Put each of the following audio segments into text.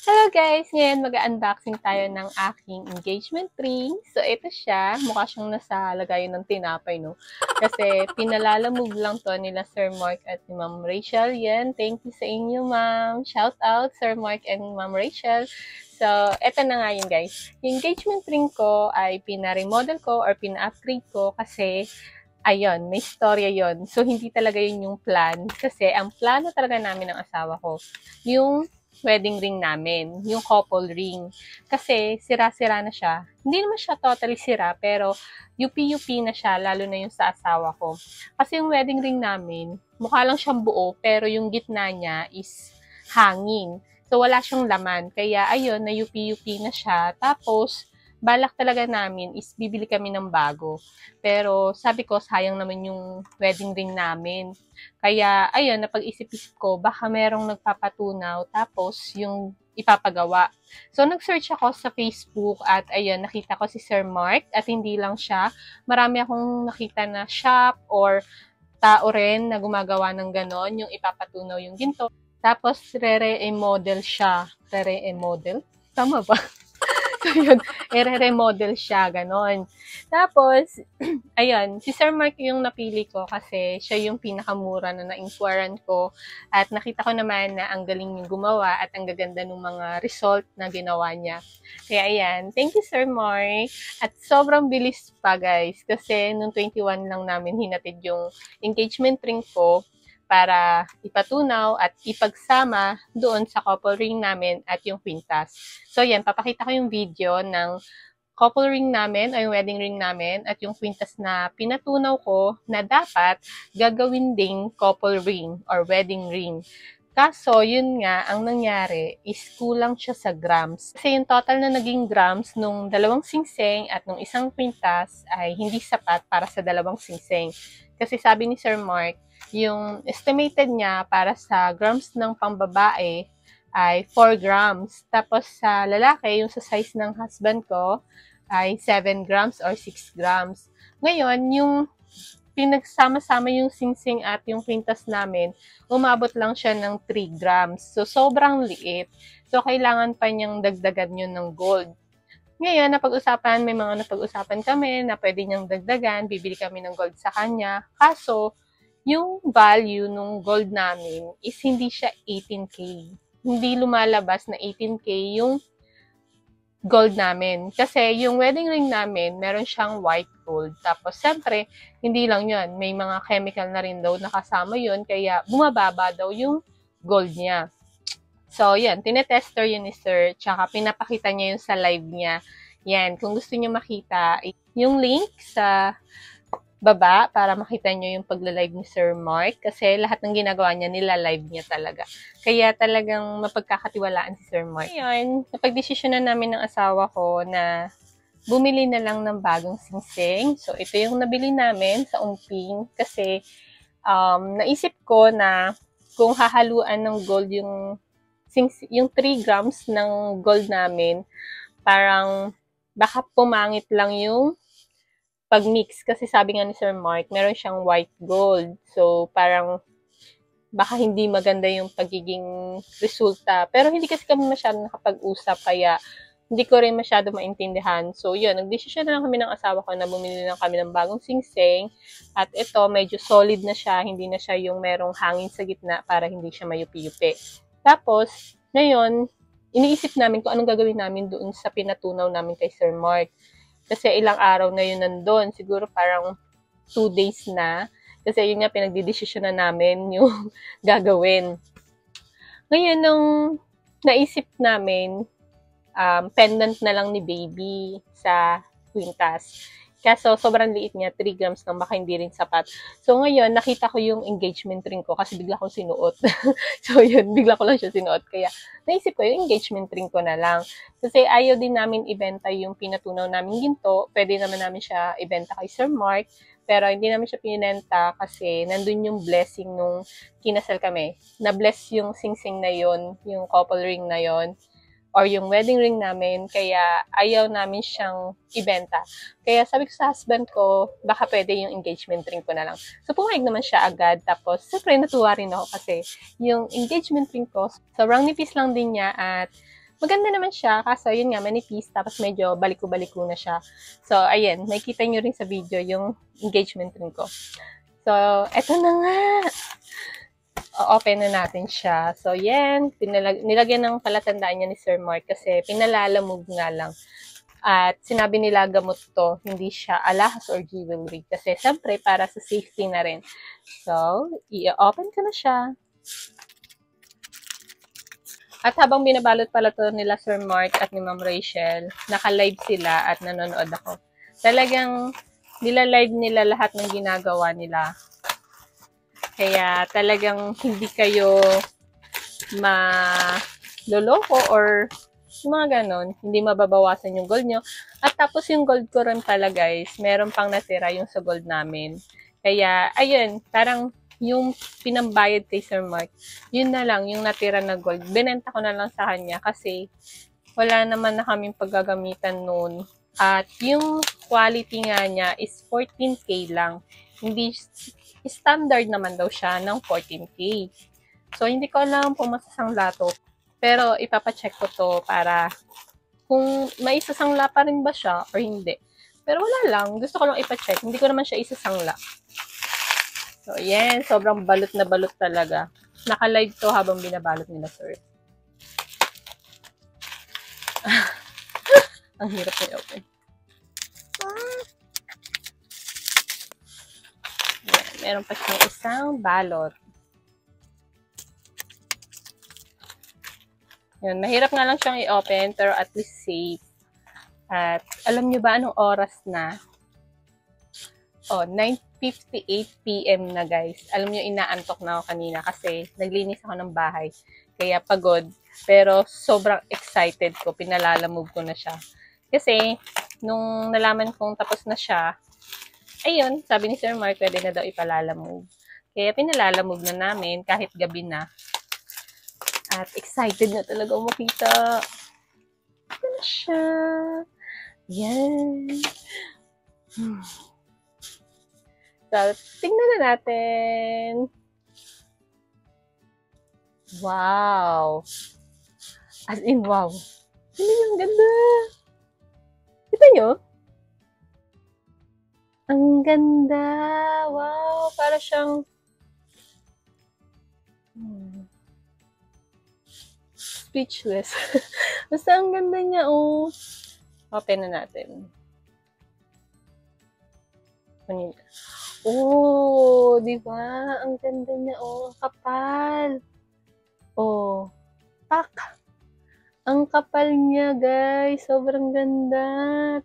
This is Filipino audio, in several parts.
Hello guys! Ngayon mag-unboxing tayo ng aking engagement ring. So ito siya, mukha siyang nasa lagayan ng tinapay, no? Kasi pinalalamove lang to nila Sir Mark at ni Ma'am Rachel. Yan, thank you sa inyo ma'am. Shout out Sir Mark and Ma'am Rachel. So ito na nga yun guys. Yung engagement ring ko ay pina-remodel ko or pina-upgrade ko kasi ayun, may storya yon. So, hindi talaga yun yung plan. Kasi, ang plano talaga namin ng asawa ko, yung wedding ring namin, yung couple ring. Kasi, sira-sira na siya. Hindi naman siya totally sira, pero UP-UP na siya, lalo na yung sa asawa ko. Kasi yung wedding ring namin, mukha lang siyang buo, pero yung gitna niya is hangin. So, wala siyang laman. Kaya, ayun, na UP-UP na siya. Tapos, balak talaga namin is bibili kami ng bago. Pero sabi ko, sayang naman yung wedding ring namin. Kaya, ayun, napag-isip-isip ko, baka merong nagpapatunaw, tapos yung ipapagawa. So, nag-search ako sa Facebook at ayun, nakita ko si Sir Mark at hindi lang siya. Marami akong nakita na shop or tao rin na gumagawa ng ganon, yung ipapatunaw yung ginto. Tapos, re-remodel siya. Re-remodel? Tama ba? So, yun, i-remodel siya, ganon. Tapos, ayun, si Sir Mark yung napili ko kasi siya yung pinakamura na na-inquiran ko at nakita ko naman na ang galing yung gumawa at ang gaganda ng mga result na ginawa niya. Kaya ayan, thank you Sir Mark. At sobrang bilis pa guys kasi nung 21 lang namin hinatid yung engagement ring ko para ipatunaw at ipagsama doon sa couple ring namin at yung kwintas. So yan, papakita ko yung video ng couple ring namin o yung wedding ring namin at yung kwintas na pinatunaw ko na dapat gagawin ding couple ring or wedding ring. Kaso, yun nga, ang nangyari is kulang siya sa grams. Kasi yung total na naging grams nung dalawang singsing at nung isang kwintas ay hindi sapat para sa dalawang singsing. Kasi sabi ni Sir Mark, yung estimated niya para sa grams ng pambabae ay 4 grams. Tapos sa lalaki, yung sa size ng husband ko, ay 7 grams or 6 grams. Ngayon, yung pinagsama-sama yung singsing at yung kwintas namin, umabot lang siya ng 3 grams. So, sobrang liit. So, kailangan pa niyang dagdagan yun ng gold. Ngayon, may mga napag-usapan kami na pwede niyang dagdagan, bibili kami ng gold sa kanya. Kaso, yung value ng gold namin is hindi siya 18K. Hindi lumalabas na 18K yung gold namin. Kasi yung wedding ring namin, meron siyang white gold. Tapos, siyempre, hindi lang yun. May mga chemical na rin daw nakasama yun. Kaya, bumababa daw yung gold niya. So, yan. Tinetester yun ni Sir. Tsaka, pinapakita niya yun sa live niya. Yan. Kung gusto niyo makita, yung link sa baba para makita nyo yung pagla-live ni Sir Mark kasi lahat ng ginagawa niya, nila-live niya talaga. Kaya talagang mapagkakatiwalaan si Sir Mark. Ngayon, napag-desisyonan namin ng asawa ko na bumili na lang ng bagong singsing. So, ito yung nabili namin sa Umping kasi naisip ko na kung hahaluan ng gold yung 3 grams ng gold namin, parang baka pumangit lang yung pag-mix. Kasi sabi nga ni Sir Mark, meron siyang white gold. So, parang baka hindi maganda yung pagiging resulta. Pero hindi kasi kami masyadong nakapag-usap, kaya hindi ko rin masyado maintindihan. So, yun, nagdesisyon na lang kami ng asawa ko na bumili lang kami ng bagong singsing. At ito, medyo solid na siya. Hindi na siya yung merong hangin sa gitna para hindi siya mayupi-yupi. Tapos, ngayon, iniisip namin kung anong gagawin namin doon sa pinatunaw namin kay Sir Mark. Kasi ilang araw na yun nandun. Siguro parang 2 days na. Kasi yun nga, pinagdidesisyon na namin yung gagawin. Ngayon, nung naisip namin, pendant na lang ni baby sa kwintas. Kaso, sobrang liit niya, 3 grams lang, baka hindi rin sapat. So, ngayon, nakita ko yung engagement ring ko kasi bigla kong sinuot. So, yun, bigla ko lang siya sinuot. Kaya, naisip ko yung engagement ring ko na lang. Kasi ayaw din namin ibenta yung pinatunaw namin ginto. Pwede naman namin siya ibenta kay Sir Mark. Pero hindi namin siya pinenta kasi nandun yung blessing nung kinasal kami. Na-bless yung singsing na yon, yung couple ring na yon, or yung wedding ring namin, kaya ayaw namin siyang ibenta. Kaya sabi ko sa husband ko, baka pwede yung engagement ring ko na lang. So, pumayag naman siya agad. Tapos, siyempre, natuwa rin ako kasi yung engagement ring ko, sobrang nipis lang din niya at maganda naman siya, kaso yun nga, manipis, tapos medyo baliko-baliko na siya. So, ayan, makikita nyo rin sa video yung engagement ring ko. So, eto na nga. O-open na natin siya. So, yan, nilagyan ng palatandaan niya ni Sir Mark kasi pinalalamog nga lang. At sinabi nila gamot to, hindi siya alahas or jewelry. Kasi siyempre, para sa safety na rin. So, i-open ko na siya. At habang binabalot pala to nila Sir Mark at ni Ma'am Rachel, naka-live sila at nanonood ako. Talagang nila-live nila lahat ng ginagawa nila. Kaya talagang hindi kayo maloloko or yung mga ganon, hindi mababawasan yung gold nyo. At tapos yung gold ko rin pala guys, meron pang natira yung sa gold namin. Kaya, ayun, parang yung pinambayad kay Sir Mark, yun na lang, yung natira na gold. Binenta ko na lang sa kanya kasi wala naman na kaming paggagamitan noon. At yung quality nga niya is 14K lang. Hindi, standard naman daw siya ng 14K. So, hindi ko alam kung masasangla to. Pero, ipapacheck ko to para kung may isasangla pa rin ba siya or hindi. Pero wala lang. Gusto ko lang ipacheck. Hindi ko naman siya isasangla. So, yan. Sobrang balot na balot talaga. Naka-live to habang binabalot nila, sir. Ang hirap na i-open. Meron pa siya isang balot. Yun, mahirap nga lang siyang i-open, pero at least safe. At alam nyo ba anong oras na? Oh, 9:58 PM na guys. Alam nyo, inaantok na ako kanina kasi naglinis ako ng bahay. Kaya pagod. Pero sobrang excited ko. Pinalalamove ko na siya. Kasi, nung nalaman kong tapos na siya, ayun, sabi ni Sir Mark, pwede na daw ipalalamove. Kaya pinalalamove na namin kahit gabi na. At excited na talaga ako makita. Ito na siya. Yan. So, tingnan na natin. Wow. As in, wow. Hindi yung ganda. Kita nyo? Ang ganda. Wow. Para siyang speechless. Basta ang ganda niya, oh. Open na natin. Oh, di ba? Ang ganda niya, oh. Kapal. Oh. Pak. Ang kapal niya, guys. Sobrang ganda.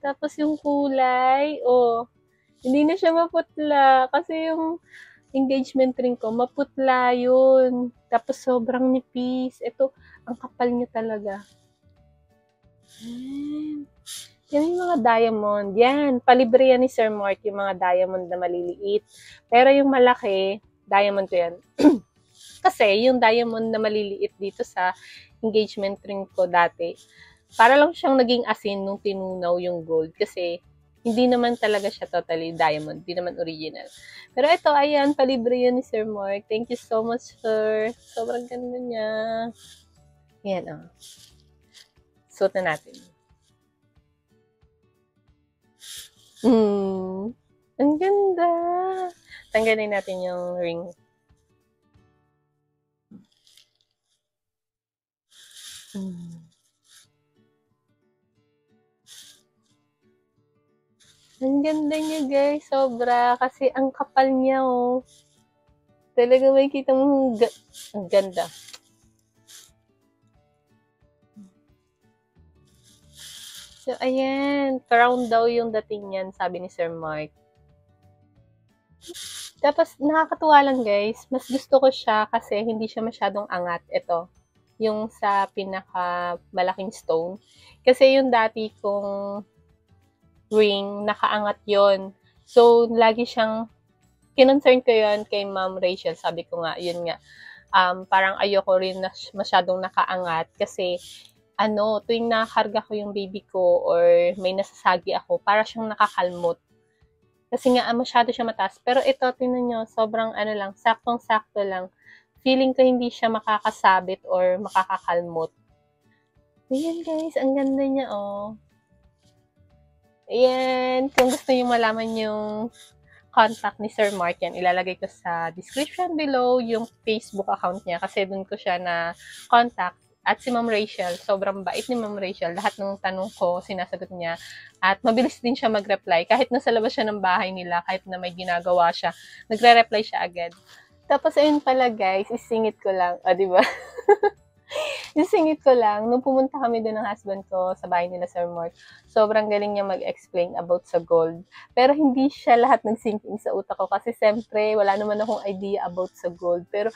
Tapos yung kulay, oh. Hindi na siya maputla. Kasi yung engagement ring ko, maputla yun. Tapos sobrang nipis. Ito, ang kapal niya talaga. Yan yung mga diamond. Yan, palibre yan ni Sir Mark, yung mga diamond na maliliit. Pero yung malaki, diamond ko yan. Kasi yung diamond na maliliit dito sa engagement ring ko dati, para lang siyang naging asin nung tinunaw yung gold. Kasi hindi naman talaga siya totally diamond. Hindi naman original. Pero ito, ayan, palibre yan ni Sir Mark. Thank you so much, sir. Sobrang ganda niya. Yan, oh. Suot na natin. Ang ganda. Tanggalin natin yung ring. Ang ganda niya, guys. Sobra. Kasi ang kapal niya, oh. Talaga may kita mo ang ganda. So, ayan. Crown daw yung dating niyan, sabi ni Sir Mark. Tapos, nakakatuwa lang, guys. Mas gusto ko siya kasi hindi siya masyadong angat. Ito. Yung sa pinaka-malaking stone. Kasi yung dati kong ring, nakaangat yon. So, lagi siyang, kinonsern ko yun kay Ma'am Rachel. Sabi ko nga, yun nga, parang ayoko rin na masyadong nakaangat kasi, tuwing nakakarga ko yung baby ko or may nasasagi ako, para siyang nakakalmot. Kasi nga, masyado siya mataas. Pero ito, tingnan nyo, sobrang lang, saktong-sakto lang. Feeling ko hindi siya makakasabit or makakakalmot. Ayan guys, ang ganda niya, oh. Ayan, kung gusto niyo malaman yung contact ni Sir Mark, yan, ilalagay ko sa description below yung Facebook account niya kasi dun ko siya na contact. At si Ma'am Rachel, sobrang bait ni Ma'am Rachel. Lahat ng tanong ko, sinasagot niya. At mabilis din siya mag-reply. Kahit nasa labas siya ng bahay nila, kahit na may ginagawa siya, nagre-reply siya agad. Tapos, ayun pala guys, isingit ko lang. O, diba? Isingit ko lang, nung pumunta kami doon ng husband ko sa bahay nila Sir Mark, sobrang galing niya mag-explain about sa gold. Pero hindi siya lahat nag-sink in sa utak ko kasi siyempre wala naman akong idea about sa gold. Pero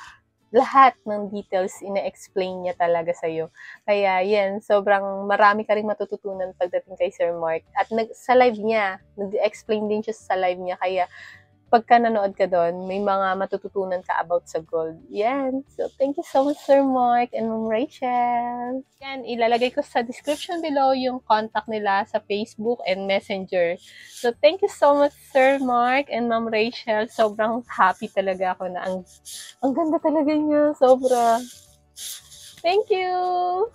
lahat ng details ina-explain niya talaga sa'yo. Kaya yan, sobrang marami ka rin matututunan pagdating kay Sir Mark. At sa live niya, nag-explain din siya sa live niya. Kaya pagka nanood ka doon, may mga matututunan ka about sa gold. Yan. So, thank you so much, Sir Mark and Ma'am Rachel. Yan, ilalagay ko sa description below yung contact nila sa Facebook and Messenger. So, thank you so much, Sir Mark and Ma'am Rachel. Sobrang happy talaga ako na ang ganda talaga niya. Sobra. Thank you!